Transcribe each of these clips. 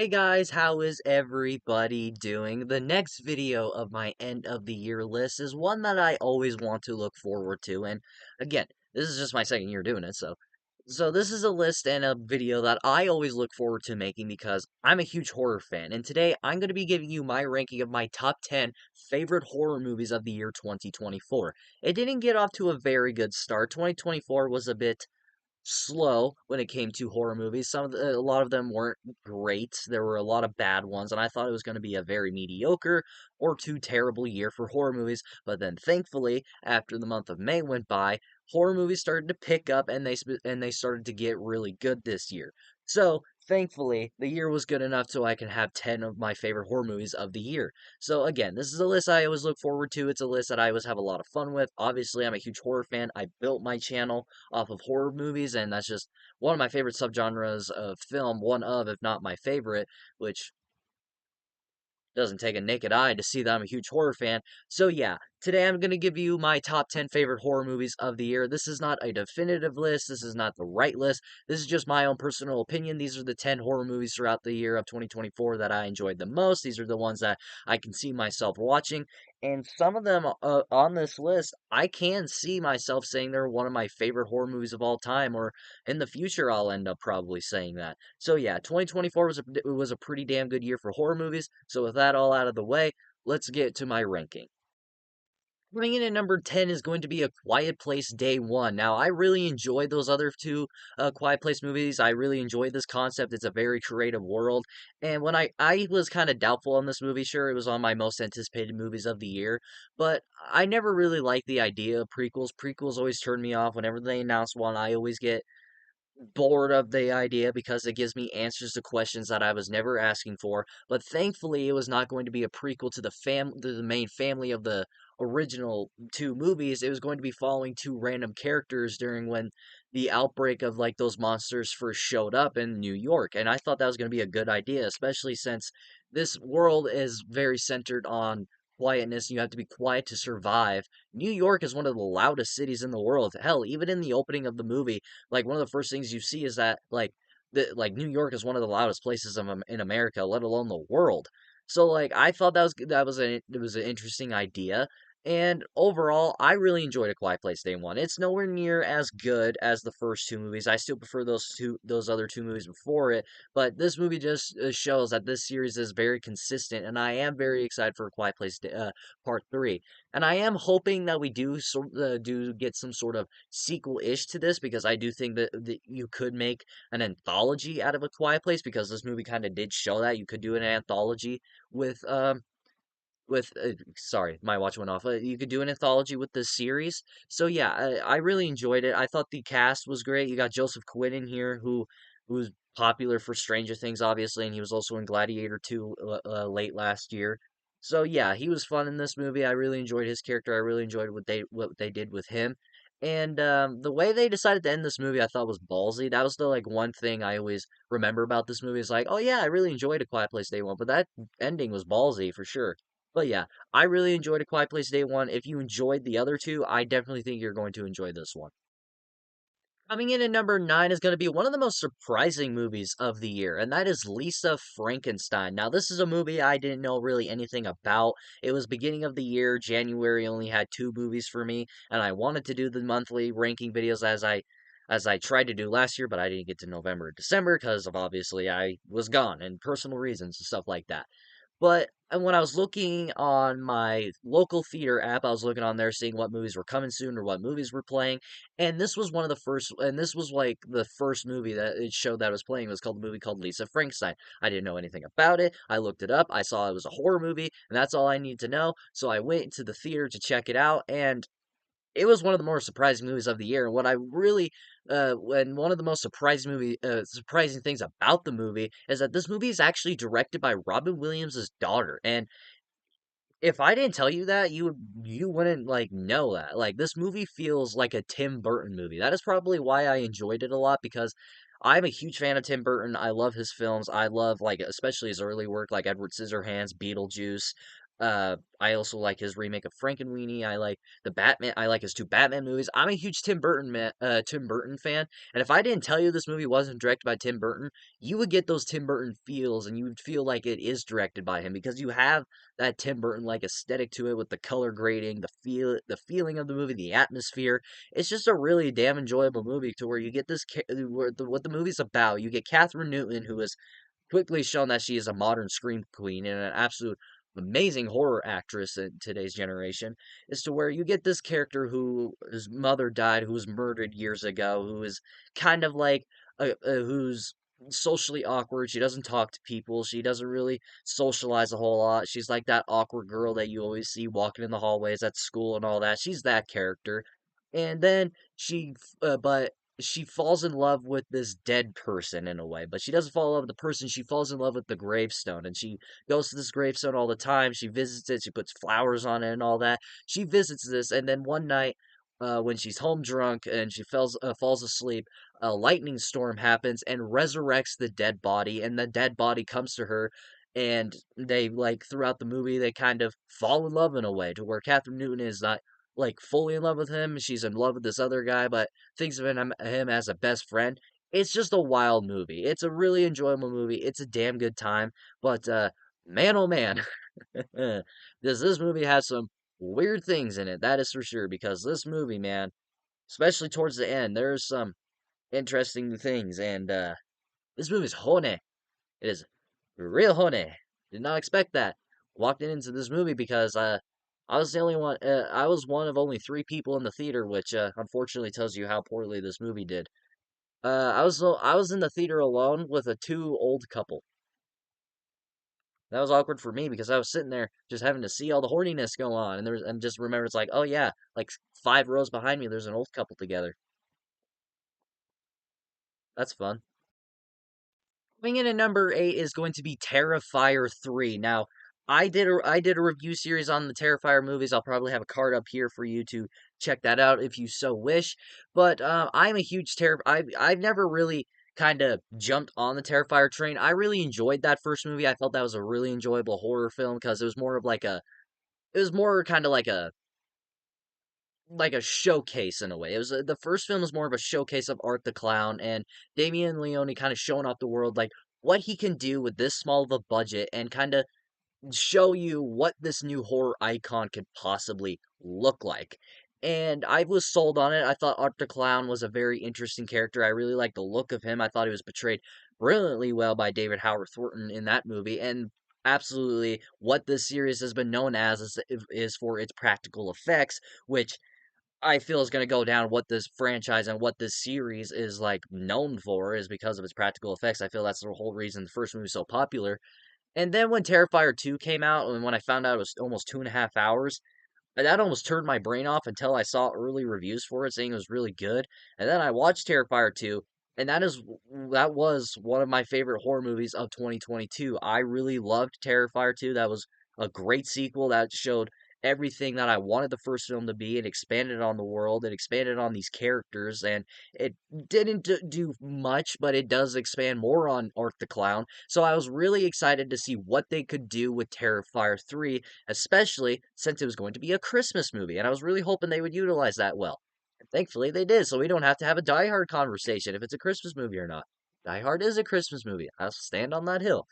Hey guys, how is everybody doing? The next video of my end of the year list is one that I always want to look forward to. And again, this is just my second year doing it, so this is a list and a video that I always look forward to making because I'm a huge horror fan. And today I'm going to be giving you my ranking of my top 10 favorite horror movies of the year 2024. It didn't get off to a very good start. 2024 was a bit slow when it came to horror movies. A lot of them weren't great. There were a lot of bad ones, and I thought it was going to be a very mediocre or too terrible year for horror movies. But then, thankfully, after the month of May went by, horror movies started to pick up, and they started to get really good this year. So. Thankfully, the year was good enough so I can have 10 of my favorite horror movies of the year. So again, this is a list I always look forward to. It's a list that I always have a lot of fun with. Obviously, I'm a huge horror fan. I built my channel off of horror movies, and that's just one of my favorite subgenres of film, one of, if not my favorite, which doesn't take a naked eye to see that I'm a huge horror fan. So yeah, today I'm going to give you my top 10 favorite horror movies of the year. This is not a definitive list. This is not the right list. This is just my own personal opinion. These are the 10 horror movies throughout the year of 2024 that I enjoyed the most. These are the ones that I can see myself watching. And some of them on this list, I can see myself saying they're one of my favorite horror movies of all time, or in the future, I'll end up probably saying that. So yeah, 2024 was a pretty damn good year for horror movies. So with that all out of the way, let's get to my ranking. Coming in at number 10 is going to be A Quiet Place Day One. Now, I really enjoyed those other two Quiet Place movies. I really enjoyed this concept. It's a very creative world. And when I was kind of doubtful on this movie, sure, it was on my most anticipated movies of the year, but I never really liked the idea of prequels. Prequels always turn me off. Whenever they announce one, I always get bored of the idea because it gives me answers to questions that I was never asking for. But thankfully, it was not going to be a prequel to the main family of the original two movies. It was going to be following two random characters during when the outbreak of like those monsters first showed up in New York. And I thought that was going to be a good idea, especially since this world is very centered on quietness. You have to be quiet to survive. New York is one of the loudest cities in the world. Hell, even in the opening of the movie, like one of the first things you see is that like New York is one of the loudest places in America, let alone the world. So like I thought it was an interesting idea. And overall, I really enjoyed A Quiet Place Day One. It's nowhere near as good as the first two movies. I still prefer those other two movies before it, but this movie just shows that this series is very consistent, and I am very excited for A Quiet Place Part Three. And I am hoping that we do get some sort of sequel-ish to this because I do think that you could make an anthology out of A Quiet Place because this movie kind of did show that you could do an anthology with sorry, my watch went off. You could do an anthology with this series. So yeah, I really enjoyed it. I thought the cast was great. You got Joseph Quinn in here who's popular for Stranger Things obviously, and he was also in Gladiator 2 late last year. So yeah, he was fun in this movie. I really enjoyed his character. I really enjoyed what they did with him. And the way they decided to end this movie, I thought was ballsy. That was the like one thing I always remember about this movie is like, oh yeah, I really enjoyed A Quiet Place Day One, but that ending was ballsy for sure. But yeah, I really enjoyed A Quiet Place Day One. If you enjoyed the other two, I definitely think you're going to enjoy this one. Coming in at number 9 is going to be one of the most surprising movies of the year, and that is Lisa Frankenstein. Now, this is a movie I didn't know really anything about. It was beginning of the year. January only had two movies for me, and I wanted to do the monthly ranking videos as I tried to do last year, but I didn't get to November or December because of obviously I was gone and personal reasons and stuff like that. But when I was looking on my local theater app, I was looking on there seeing what movies were coming soon or what movies were playing. And this was one of the first, and this was like the first movie that it showed that was playing. It was called a movie called Lisa Frankenstein. I didn't know anything about it. I looked it up. I saw it was a horror movie, and that's all I needed to know. So I went to the theater to check it out, and it was one of the more surprising movies of the year. And what I really, and one of the most surprising things about the movie is that this movie is actually directed by Robin Williams' daughter. And if I didn't tell you that, you wouldn't like know that. Like this movie feels like a Tim Burton movie. That is probably why I enjoyed it a lot because I'm a huge fan of Tim Burton. I love his films. I love like especially his early work like Edward Scissorhands, Beetlejuice. I also like his remake of Frankenweenie. I like the Batman. I like his two Batman movies. I'm a huge Tim Burton fan. And if I didn't tell you this movie wasn't directed by Tim Burton, you would get those Tim Burton feels, and you would feel like it is directed by him because you have that Tim Burton like aesthetic to it with the color grading, the feeling of the movie, the atmosphere. It's just a really damn enjoyable movie to where you get what the movie's about. You get Catherine Newton, who is quickly shown that she is a modern scream queen and an absolute amazing horror actress in today's generation, is to where you get this character who his mother died, who was murdered years ago, who is kind of like who's socially awkward. She doesn't talk to people. She doesn't really socialize a whole lot. She's like that awkward girl that you always see walking in the hallways at school and all that. She's that character. And then but she falls in love with this dead person in a way, but she doesn't fall in love with the person. She falls in love with the gravestone, and she goes to this gravestone all the time. She visits it. She puts flowers on it and all that. She visits this, and then one night, when she's home drunk and she falls asleep, a lightning storm happens and resurrects the dead body, and the dead body comes to her. And they like throughout the movie, they kind of fall in love in a way to where Catherine Newton is not like fully in love with him. She's in love with this other guy, but thinks of him as a best friend. It's just a wild movie. It's a really enjoyable movie. It's a damn good time. But man, oh man, does this movie have some weird things in it? That is for sure. Because this movie, man, especially towards the end, there's some interesting things. And this movie's honey. It is real honey. Did not expect that. Walked into this movie because I was the only one. I was one of only three people in the theater, which unfortunately tells you how poorly this movie did. I was in the theater alone with a two old couple. That was awkward for me because I was sitting there just having to see all the horniness go on, and just remember it's like, oh yeah, like 5 rows behind me, there's an old couple together. That's fun. Coming in at number 8 is going to be Terrifier 3. Now, I did a review series on the Terrifier movies. I'll probably have a card up here for you to check that out if you so wish. But I'm a huge I've never really kind of jumped on the Terrifier train. I really enjoyed that first movie. I felt that was a really enjoyable horror film because it was more of like a it was more kind of like a showcase in a way. It was the first film was more of a showcase of Art the Clown and Damien Leone kind of showing off the world like what he can do with this small of a budget and kind of show you what this new horror icon could possibly look like. And I was sold on it. I thought Art the Clown was a very interesting character. I really liked the look of him. I thought he was portrayed brilliantly well by David Howard Thornton in that movie. And absolutely, what this series has been known as is for its practical effects, which I feel is going to go down what this franchise and what this series is like known for is because of its practical effects. I feel that's the whole reason the first movie is so popular. And then when Terrifier 2 came out, and when I found out it was almost 2.5 hours, that almost turned my brain off until I saw early reviews for it saying it was really good. And then I watched Terrifier 2, and that was one of my favorite horror movies of 2022. I really loved Terrifier 2. That was a great sequel that showed everything that I wanted the first film to be. It expanded on the world, it expanded on these characters, and it didn't do much, but it does expand more on Art the Clown. So I was really excited to see what they could do with Terrifier 3, especially since it was going to be a Christmas movie, and I was really hoping they would utilize that well. And thankfully, they did, so we don't have to have a Die Hard conversation if it's a Christmas movie or not. Die Hard is a Christmas movie. I'll stand on that hill.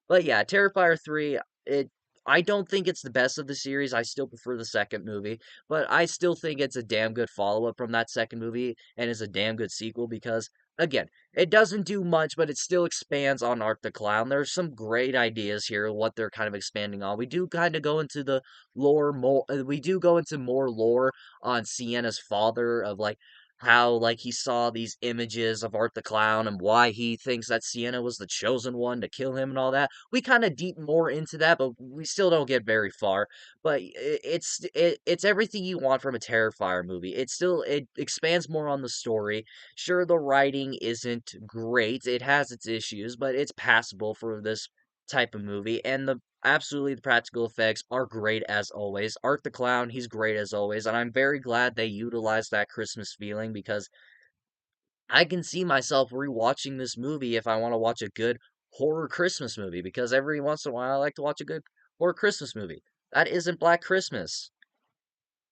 But yeah, Terrifier 3, it I don't think it's the best of the series. I still prefer the second movie, but I still think it's a damn good follow-up from that second movie and is a damn good sequel because again, it doesn't do much, but it still expands on Art the Clown. There's some great ideas here, what they're kind of expanding on. We do kind of go into the lore more. We do go into more lore on Sienna's father of like how like he saw these images of Art the Clown and why he thinks that Sienna was the chosen one to kill him and all that. We kind of deep more into that, but we still don't get very far. But it's everything you want from a Terrifier movie. It expands more on the story. Sure, the writing isn't great. It has its issues, but it's passable for this type of movie. And the practical effects are great as always. Art the Clown, he's great as always, and I'm very glad they utilized that Christmas feeling because I can see myself rewatching this movie if I want to watch a good horror Christmas movie because every once in a while I like to watch a good horror Christmas movie. That isn't Black Christmas.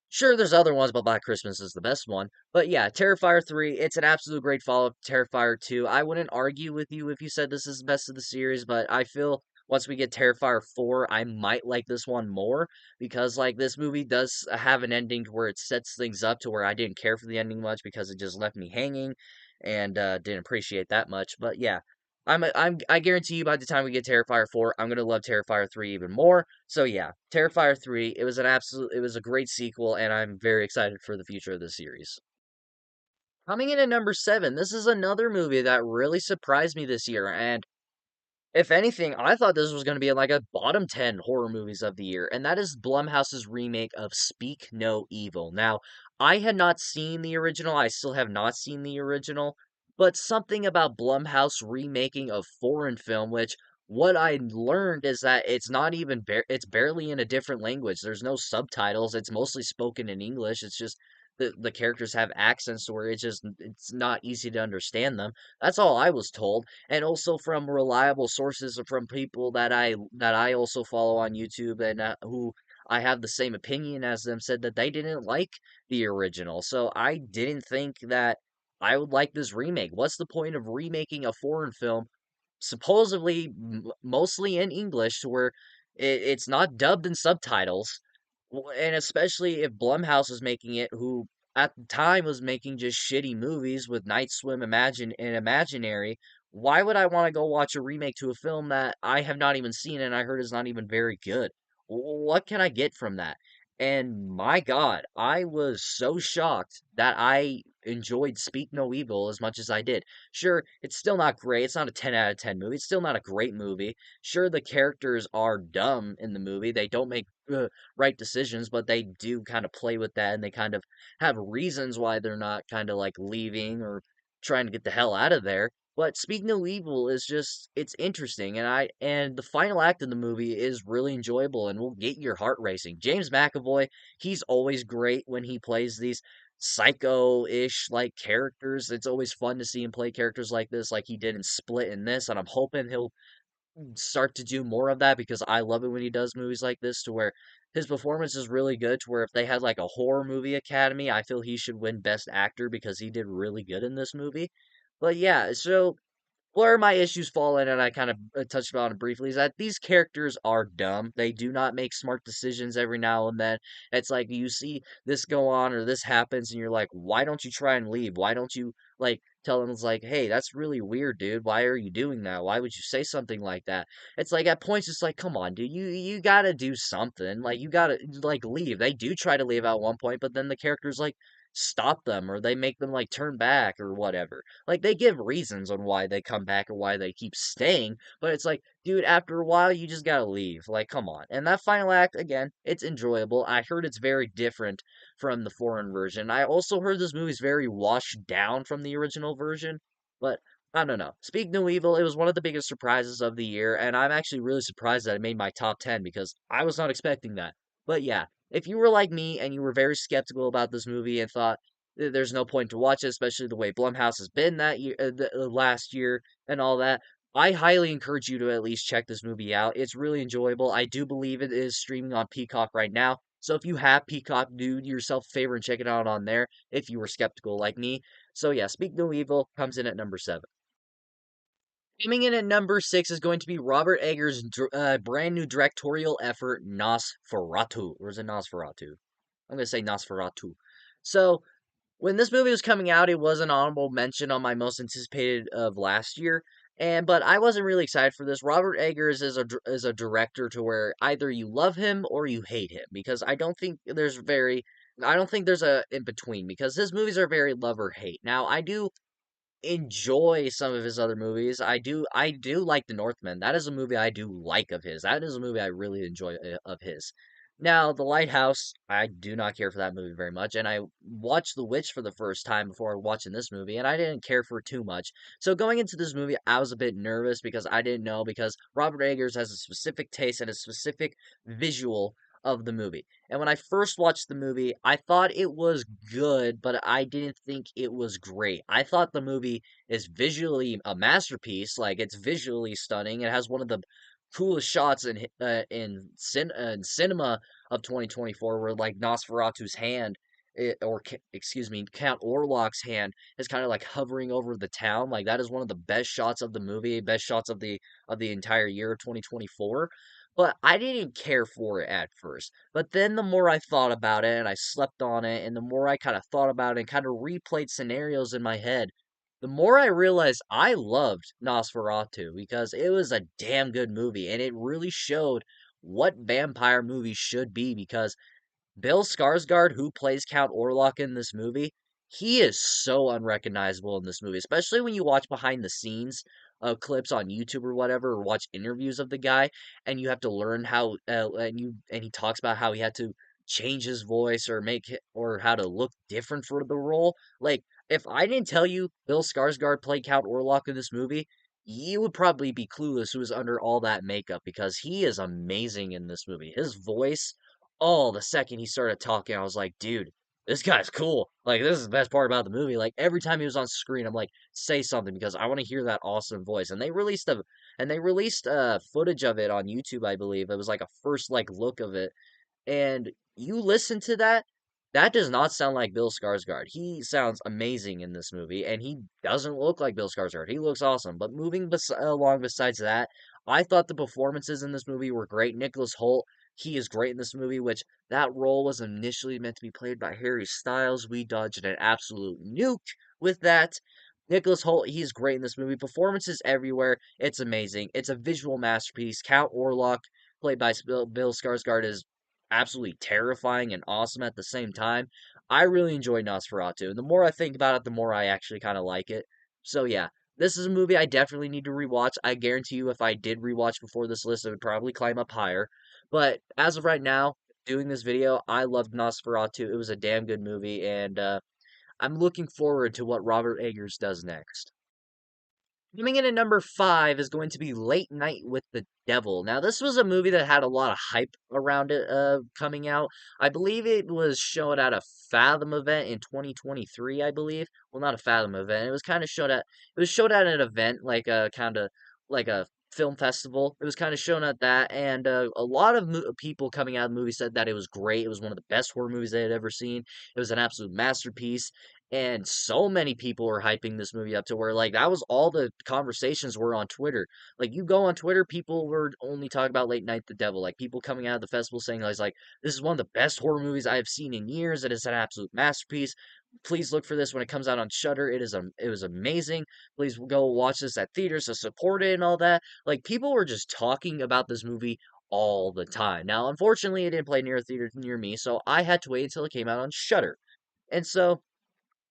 Sure, there's other ones, but Black Christmas is the best one. But yeah, Terrifier 3, it's an absolute great follow-up to Terrifier 2. I wouldn't argue with you if you said this is the best of the series, but I feel once we get Terrifier 4, I might like this one more because like this movie does have an ending to where it sets things up to where I didn't care for the ending much because it just left me hanging and didn't appreciate that much. But yeah, I guarantee you by the time we get Terrifier 4, I'm gonna love Terrifier 3 even more. So yeah, Terrifier 3, it was a great sequel, and I'm very excited for the future of the series. Coming in at number 7, this is another movie that really surprised me this year, and if anything, I thought this was going to be like a bottom 10 horror movies of the year, and that is Blumhouse's remake of Speak No Evil. Now, I had not seen the original, I still have not seen the original, but something about Blumhouse remaking a foreign film, which what I learned is that it's not even it's barely in a different language. There's no subtitles. It's mostly spoken in English. It's just the characters have accents where it's not easy to understand them. That's all I was told, and also from reliable sources from people that I also follow on YouTube and who I have the same opinion as them said that they didn't like the original. So I didn't think that I would like this remake. What's the point of remaking a foreign film supposedly mostly in English to where it's not dubbed in subtitles, and especially if Blumhouse is making it, who at the time was making just shitty movies with Night Swim, Imagine, and Imaginary. Why would I want to go watch a remake to a film that I have not even seen and I heard is not even very good? What can I get from that? And my God, I was so shocked that I enjoyed Speak No Evil as much as I did. Sure, it's still not great. It's not a 10 out of 10 movie. It's still not a great movie. Sure, the characters are dumb in the movie. They don't make right decisions, but they do kind of play with that and they kind of have reasons why they're not kind of like leaving or trying to get the hell out of there. But Speak No Evil is just it's interesting, and the final act of the movie is really enjoyable and will get your heart racing. James McAvoy, he's always great when he plays these psycho-ish like characters. It's always fun to see him play characters like this, like he did in Split in this, and I'm hoping he'll start to do more of that because I love it when he does movies like this to where his performance is really good to where if they had like a horror movie academy, I feel he should win best actor because he did really good in this movie. But yeah, so where my issues fall in, and I kind of touched on it briefly, is that these characters are dumb. They do not make smart decisions every now and then. It's like you see this go on or this happens, and you're like, why don't you try and leave? Why don't you, like, tell them, it's like, hey, that's really weird, dude. Why are you doing that? Why would you say something like that? It's like at points, it's like, come on, dude, you gotta do something. Like, you gotta, like, leave. They do try to leave at one point, but then the character's like, stop them, or they make them, like, turn back or whatever. Like, they give reasons on why they come back or why they keep staying, but it's like, dude, after a while, you just gotta leave. Like, come on. And that final act, again, it's enjoyable. I heard it's very different from the foreign version. I also heard this movie's very washed down from the original version, but I don't know. Speak No Evil, it was one of the biggest surprises of the year, and I'm actually really surprised that it made my top 10 because I was not expecting that. But yeah, if you were like me and you were very skeptical about this movie and thought, there's no point to watch it, especially the way Blumhouse has been that year, last year, and all that. I highly encourage you to at least check this movie out. It's really enjoyable. I do believe it is streaming on Peacock right now. So if you have Peacock, do yourself a favor and check it out on there if you were skeptical like me. So yeah, Speak No Evil comes in at number 7. Coming in at number 6 is going to be Robert Eggers' brand new directorial effort, Nosferatu. Or is it Nosferatu? I'm going to say Nosferatu. So, when this movie was coming out, it was an honorable mention on my most anticipated of last year. But I wasn't really excited for this. Robert Eggers is a director to where either you love him or you hate him because I don't think there's a in between because his movies are very love or hate. Now, I do enjoy some of his other movies. I do like The Northman. That is a movie I do like of his. That is a movie I really enjoy of his. Now, The Lighthouse, I do not care for that movie very much, and I watched The Witch for the first time before watching this movie, and I didn't care for it too much. So going into this movie, I was a bit nervous because I didn't know because Robert Eggers has a specific taste and a specific visual of the movie. And when I first watched the movie, I thought it was good, but I didn't think it was great. I thought the movie is visually a masterpiece. Like, it's visually stunning. It has one of the coolest shots in cinema of 2024 were like Nosferatu's hand, excuse me, Count Orlok's hand is kind of like hovering over the town. Like that is one of the best shots of the movie, best shots of the entire year of 2024. But I didn't care for it at first. But then the more I thought about it and I slept on it, and the more I kind of thought about it and kind of replayed scenarios in my head, the more I realized I loved Nosferatu because it was a damn good movie and it really showed what vampire movies should be because Bill Skarsgård, who plays Count Orlok in this movie, he is so unrecognizable in this movie, especially when you watch behind the scenes clips on YouTube or whatever, or watch interviews of the guy, and you have to learn how and he talks about how he had to change his voice or or how to look different for the role. Like, if I didn't tell you Bill Skarsgård played Count Orlok in this movie, you would probably be clueless who was under all that makeup because he is amazing in this movie. His voice, oh, the second he started talking, I was like, dude, this guy's cool. Like, this is the best part about the movie. Like, every time he was on screen, I'm like, say something because I want to hear that awesome voice. And they released footage of it on YouTube, I believe. It was like a first like look of it, and you listen to that, that does not sound like Bill Skarsgård. He sounds amazing in this movie, and he doesn't look like Bill Skarsgård. He looks awesome. But along besides that, I thought the performances in this movie were great. Nicholas Hoult, he is great in this movie, which that role was initially meant to be played by Harry Styles. We dodged an absolute nuke with that. Nicholas Hoult, he's great in this movie. Performances everywhere. It's amazing. It's a visual masterpiece. Count Orlok, played by Bill Skarsgård, is absolutely terrifying and awesome at the same time. I really enjoy Nosferatu, and the more I think about it, the more I actually kind of like it. So yeah, this is a movie I definitely need to rewatch. I guarantee you, if I did rewatch before this list, it would probably climb up higher. But as of right now, doing this video, I loved Nosferatu. It was a damn good movie, and I'm looking forward to what Robert Eggers does next. Coming in at number 5 is going to be Late Night with the Devil. Now, this was a movie that had a lot of hype around it coming out. I believe it was shown at a Fathom event in 2023, I believe. Well, not a Fathom event. It was showed at an event like a kind of like a film festival. It was kind of shown at that, and a lot of people coming out of the movie said that it was great. It was one of the best horror movies they had ever seen. It was an absolute masterpiece. And so many people were hyping this movie up to where, like, that was all the conversations were on Twitter. Like, you go on Twitter, people were only talking about Late Night the Devil. Like, people coming out of the festival saying, like, this is one of the best horror movies I have seen in years. It is an absolute masterpiece. Please look for this when it comes out on Shudder. It was amazing. Please go watch this at theaters to support it and all that. Like, people were just talking about this movie all the time. Now, unfortunately, it didn't play near a theater near me, so I had to wait until it came out on Shudder. And so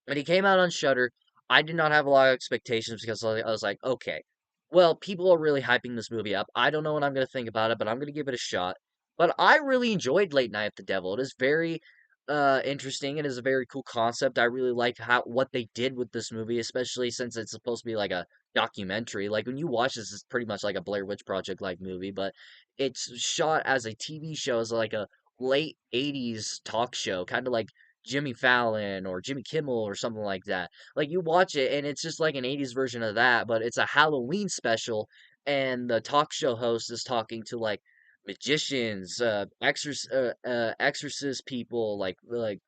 when he came out on Shudder, I did not have a lot of expectations because I was like, okay, well, people are really hyping this movie up. I don't know what I'm going to think about it, but I'm going to give it a shot. But I really enjoyed Late Night with the Devil. It is very interesting. It is a very cool concept. I really like how what they did with this movie, especially since it's supposed to be like a documentary. Like when you watch this, it's pretty much like a Blair Witch Project like movie, but it's shot as a TV show, as like a late 80s talk show, kind of like Jimmy Fallon or Jimmy Kimmel or something like that. Like you watch it and it's just like an 80s version of that, but it's a Halloween special and the talk show host is talking to like magicians, exorcist people, like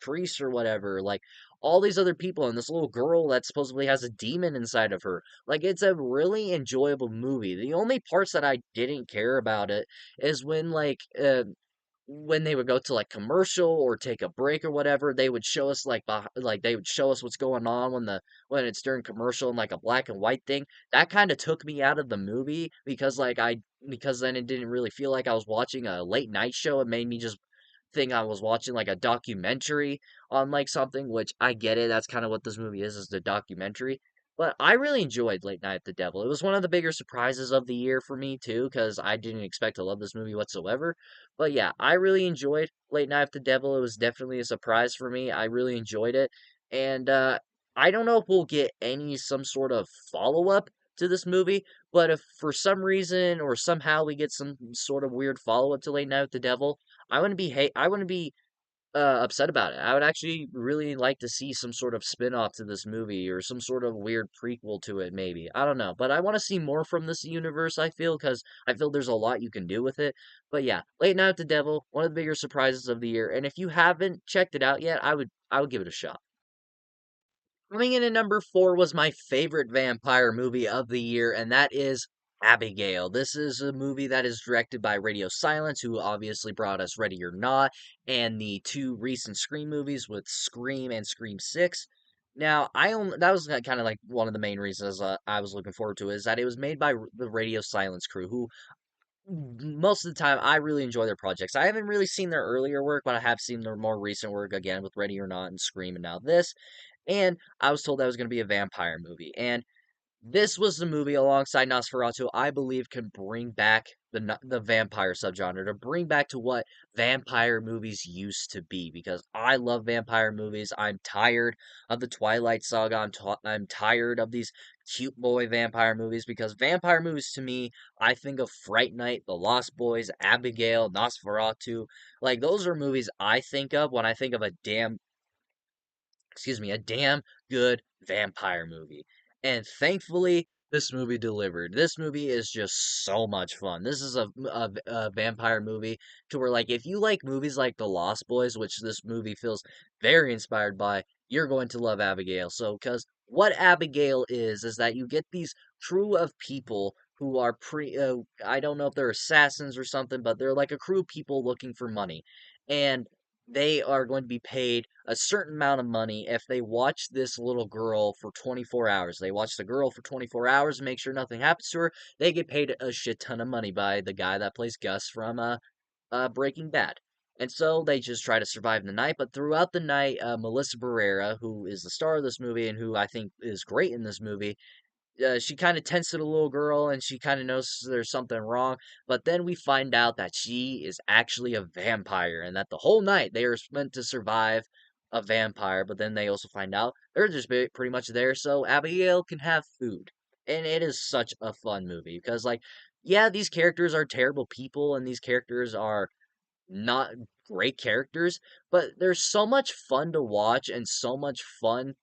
priests or whatever, like all these other people and this little girl that supposedly has a demon inside of her. Like it's a really enjoyable movie. The only parts that I didn't care about it is when they would go to like commercial or take a break or whatever, they would show us like they would show us what's going on when it's during commercial and like a black and white thing. That kind of took me out of the movie because because then it didn't really feel like I was watching a late night show. It made me just think I was watching like a documentary on like something, which I get it. That's kind of what this movie is the documentary. But I really enjoyed Late Night at the Devil. It was one of the bigger surprises of the year for me too, because I didn't expect to love this movie whatsoever. But yeah, I really enjoyed Late Night at the Devil. It was definitely a surprise for me. I really enjoyed it. And I don't know if we'll get some sort of follow-up to this movie, but if for some reason or somehow we get some sort of weird follow-up to Late Night with the Devil, I wouldn't be upset about it. I would actually really like to see some sort of spin-off to this movie or some sort of weird prequel to it, maybe. I don't know, but I want to see more from this universe, I feel, because I feel there's a lot you can do with it. But yeah, Late Night with the Devil, one of the bigger surprises of the year, and if you haven't checked it out yet, I would give it a shot. Coming in at number four was my favorite vampire movie of the year, and that is Abigail. This is a movie that is directed by Radio Silence, who obviously brought us Ready or Not and the two recent Scream movies with Scream and Scream 6. Now, that was kind of like one of the main reasons I was looking forward to it, is that it was made by the Radio Silence crew, who most of the time I really enjoy their projects. I haven't really seen their earlier work, but I have seen their more recent work again with Ready or Not and Scream and now this. And I was told that was going to be a vampire movie. And this was the movie alongside Nosferatu I believe can bring back the vampire subgenre, to bring back to what vampire movies used to be, because I love vampire movies. I'm tired of the Twilight Saga. I'm tired of these cute boy vampire movies, because vampire movies to me, I think of Fright Night, The Lost Boys, Abigail, Nosferatu. Like those are movies I think of when I think of a damn good vampire movie. And thankfully, this movie delivered. This movie is just so much fun. This is a vampire movie to where, like, if you like movies like The Lost Boys, which this movie feels very inspired by, you're going to love Abigail. So, because what Abigail is that you get these crew of people who are I don't know if they're assassins or something, but they're like a crew of people looking for money. And they are going to be paid a certain amount of money if they watch this little girl for 24 hours. They watch the girl for 24 hours and make sure nothing happens to her. They get paid a shit ton of money by the guy that plays Gus from Breaking Bad. And so they just try to survive the night. But throughout the night, Melissa Barrera, who is the star of this movie and who I think is great in this movie, she kind of tends to the little girl and she kind of knows there's something wrong. But then we find out that she is actually a vampire and that the whole night they are meant to survive a vampire. But then they also find out they're just pretty much there so Abigail can have food. And it is such a fun movie because, like, yeah, these characters are terrible people and these characters are not great characters, but they're so much fun to watch and so much fun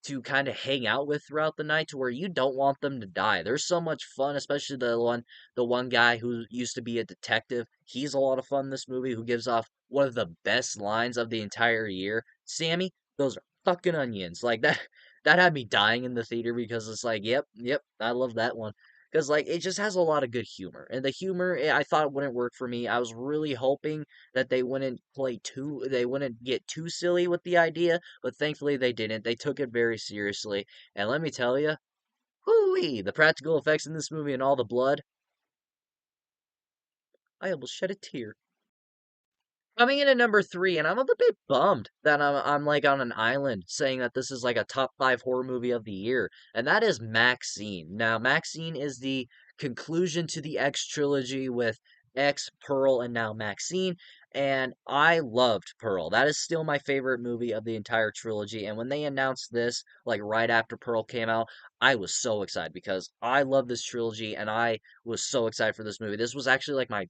to kind of hang out with throughout the night to where you don't want them to die. There's so much fun, especially the one guy who used to be a detective. He's a lot of fun in this movie, who gives off one of the best lines of the entire year. Sammy, those are fucking onions. Like that that had me dying in the theater because it's like, yep, yep, I love that one. Because, like, it just has a lot of good humor. And the humor, I thought it wouldn't work for me. I was really hoping that they wouldn't get too silly with the idea, but thankfully they didn't. They took it very seriously. And let me tell you, whoo the practical effects in this movie and all the blood, I almost shed a tear. Coming in at number three, and I'm a bit bummed that I'm like on an island saying that this is like a top five horror movie of the year, and that is Maxine. Now, Maxine is the conclusion to the X trilogy with X, Pearl, and now Maxine. And I loved Pearl. That is still my favorite movie of the entire trilogy. And when they announced this, like right after Pearl came out, I was so excited because I love this trilogy and I was so excited for this movie. This was actually like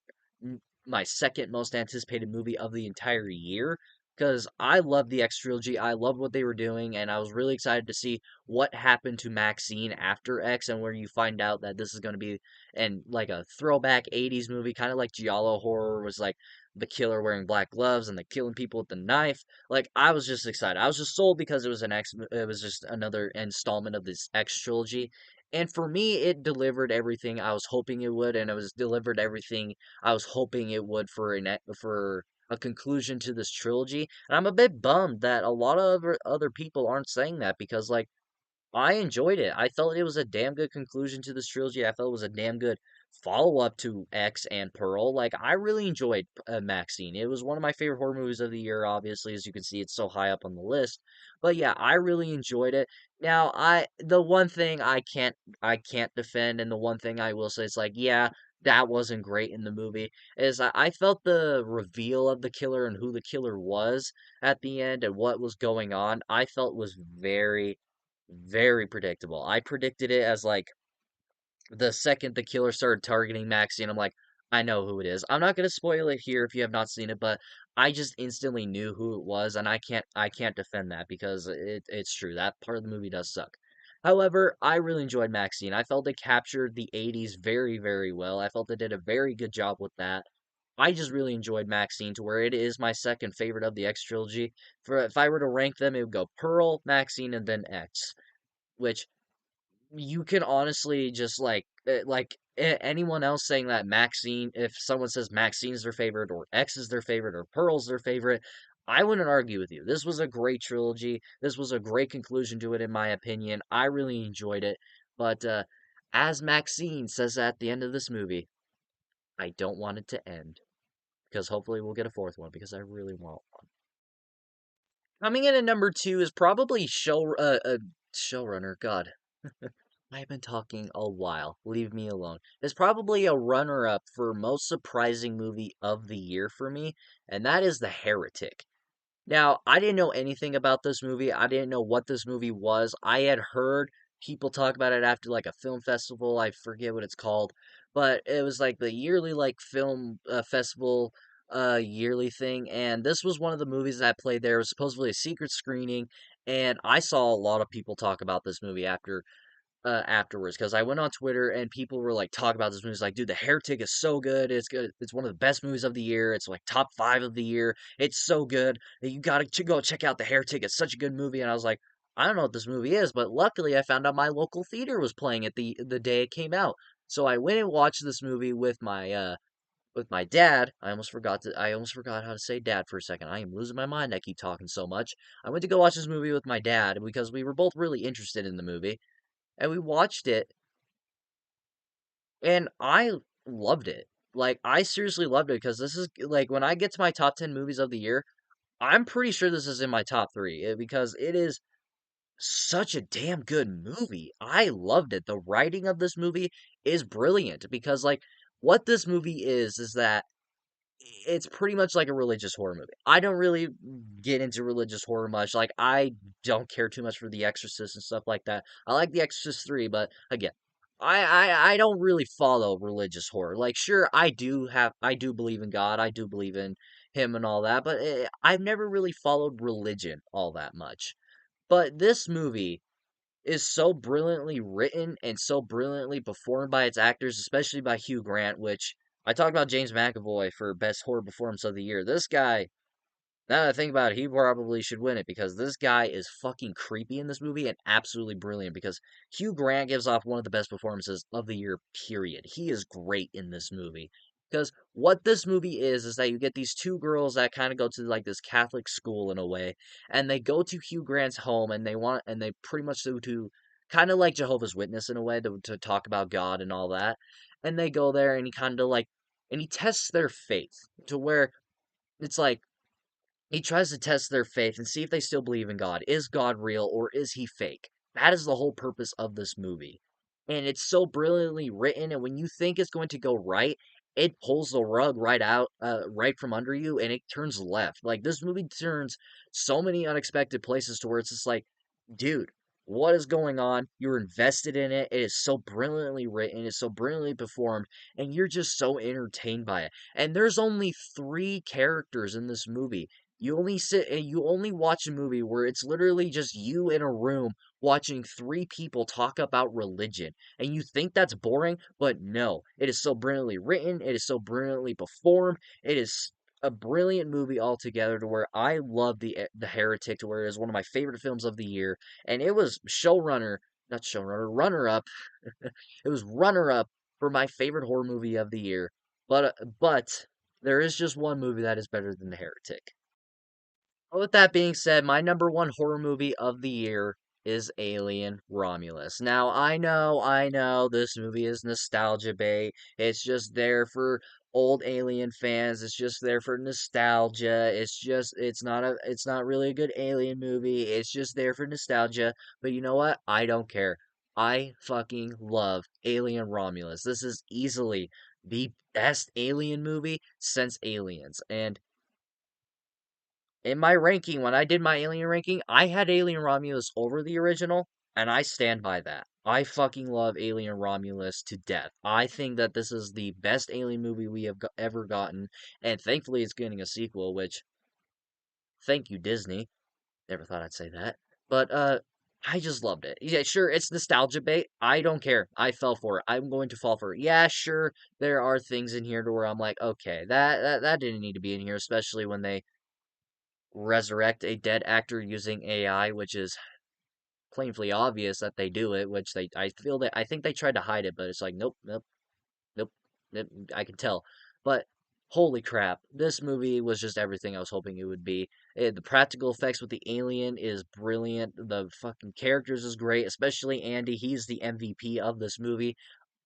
my second most anticipated movie of the entire year because I loved the X trilogy. I loved what they were doing, and I was really excited to see what happened to Maxine after X, and where you find out that this is going to be and like a throwback '80s movie, kind of like Giallo horror was like the killer wearing black gloves and the killing people with the knife. Like I was just excited. I was just sold because it was an X. It was just another installment of this X trilogy. And for me, it delivered everything I was hoping it would, and it was delivered everything I was hoping it would for for a conclusion to this trilogy. And I'm a bit bummed that a lot of other people aren't saying that because, like, I enjoyed it. I felt it was a damn good conclusion to this trilogy. I felt it was a damn good follow up to X and Pearl. Like, I really enjoyed Maxine. It was one of my favorite horror movies of the year, obviously. As you can see, it's so high up on the list. But yeah, I really enjoyed it. Now, the one thing I can't defend, and the one thing I will say is like, yeah, that wasn't great in the movie, is I felt the reveal of the killer and who the killer was at the end and what was going on, I felt was very very predictable. I predicted it as like the second the killer started targeting Maxine, I'm like, I know who it is. I'm not gonna spoil it here if you have not seen it, but I just instantly knew who it was, and I can't defend that because it's true. That part of the movie does suck. However, I really enjoyed Maxine. I felt it captured the 80s very, very well. I felt it did a very good job with that. I just really enjoyed Maxine to where it is my second favorite of the X trilogy. For if I were to rank them, it would go Pearl, Maxine, and then X, which you can honestly just anyone else saying that Maxine, if someone says Maxine's their favorite or X is their favorite or Pearl's their favorite, I wouldn't argue with you. This was a great trilogy. This was a great conclusion to it, in my opinion. I really enjoyed it. But as Maxine says at the end of this movie, I don't want it to end because hopefully we'll get a fourth one because I really want one. Coming in at number two is probably showrunner. God, I've been talking a while. Leave me alone. It's probably a runner up for most surprising movie of the year for me, and that is The Heretic. Now, I didn't know anything about this movie. I didn't know what this movie was. I had heard people talk about it after like a film festival. I forget what it's called, but it was like the yearly like film festival yearly thing, and this was one of the movies that played there. It was supposedly a secret screening, and I saw a lot of people talk about this movie afterwards because I went on Twitter and people were like talking about this movie. It's like, dude, The Heretic is so good. It's good. It's one of the best movies of the year. It's like top five of the year. It's so good. You gotta go check out The Heretic. It's such a good movie. And I was like, I don't know what this movie is, but luckily I found out my local theater was playing it the day it came out. So I went and watched this movie with my dad. I almost forgot how to say dad for a second. I am losing my mind. I keep talking so much. I went to go watch this movie with my dad because we were both really interested in the movie and we watched it, and I loved it. Like, I seriously loved it because this is like when I get to my top 10 movies of the year, I'm pretty sure this is in my top three because it is such a damn good movie. I loved it. The writing of this movie is brilliant because, like, what this movie is that it's pretty much like a religious horror movie. I don't really get into religious horror much. Like, I don't care too much for The Exorcist and stuff like that. I like The Exorcist 3, but again, I don't really follow religious horror. Like, sure, I do believe in God. I do believe in him and all that, but I've never really followed religion all that much. But this movie is so brilliantly written and so brilliantly performed by its actors, especially by Hugh Grant, which I talked about James McAvoy for best horror performance of the year. This guy, now that I think about it, he probably should win it because this guy is fucking creepy in this movie and absolutely brilliant because Hugh Grant gives off one of the best performances of the year, period. He is great in this movie. Because what this movie is that you get these two girls that kind of go to like this Catholic school in a way, and they go to Hugh Grant's home and they pretty much go to kind of like Jehovah's Witness in a way to talk about God and all that. And they go there and he kind of like, and he tests their faith to where it's like, he tries to test their faith and see if they still believe in God. Is God real or is he fake? That is the whole purpose of this movie. And it's so brilliantly written, and when you think it's going to go right, it pulls the rug right from under you, and it turns left. Like, this movie turns so many unexpected places to where it's just like, dude, what is going on? You're invested in it. It is so brilliantly written, it's so brilliantly performed, and you're just so entertained by it. And there's only three characters in this movie. You only sit and you only watch a movie where it's literally just you in a room watching three people talk about religion. And you think that's boring, but no. It is so brilliantly written, it is so brilliantly performed. It is a brilliant movie altogether to where I love the Heretic to where it is one of my favorite films of the year. And it was not showrunner, runner up. It was runner up for my favorite horror movie of the year. But there is just one movie that is better than The Heretic. Well, with that being said, my number one horror movie of the year is Alien Romulus. Now, I know, this movie is nostalgia bait. It's just there for old Alien fans. It's just there for nostalgia. It's not really a good Alien movie. It's just there for nostalgia. But you know what? I don't care. I fucking love Alien Romulus. This is easily the best Alien movie since Aliens. And in my ranking, when I did my Alien ranking, I had Alien Romulus over the original, and I stand by that. I fucking love Alien Romulus to death. I think that this is the best Alien movie we have ever gotten, and thankfully it's getting a sequel, which, thank you, Disney. Never thought I'd say that. But, I just loved it. Yeah, sure, it's nostalgia bait. I don't care. I fell for it. I'm going to fall for it. Yeah, sure, there are things in here to where I'm like, okay, that didn't need to be in here, especially when they resurrect a dead actor using AI, which is plainly obvious that they do it, which I think they tried to hide it, but it's like, nope, nope, nope, nope, I can tell. But holy crap, this movie was just everything I was hoping it would be. The practical effects with the alien is brilliant. The fucking characters is great, especially Andy. He's the MVP of this movie.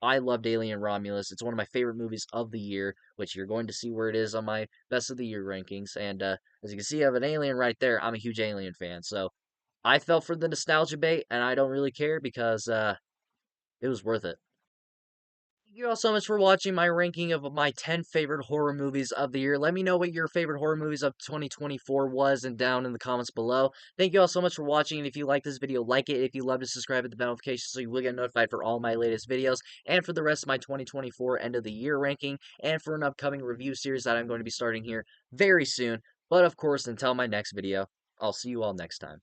I loved Alien Romulus. It's one of my favorite movies of the year, which you're going to see where it is on my best of the year rankings. And as you can see, I have an alien right there. I'm a huge Alien fan, so I fell for the nostalgia bait, and I don't really care because it was worth it. Thank you all so much for watching my ranking of my 10 favorite horror movies of the year. Let me know what your favorite horror movies of 2024 was and down in the comments below. Thank you all so much for watching, and if you like this video, like it. If you love to subscribe, hit the bell notification so you will get notified for all my latest videos, and for the rest of my 2024 end of the year ranking, and for an upcoming review series that I'm going to be starting here very soon. But of course, until my next video, I'll see you all next time.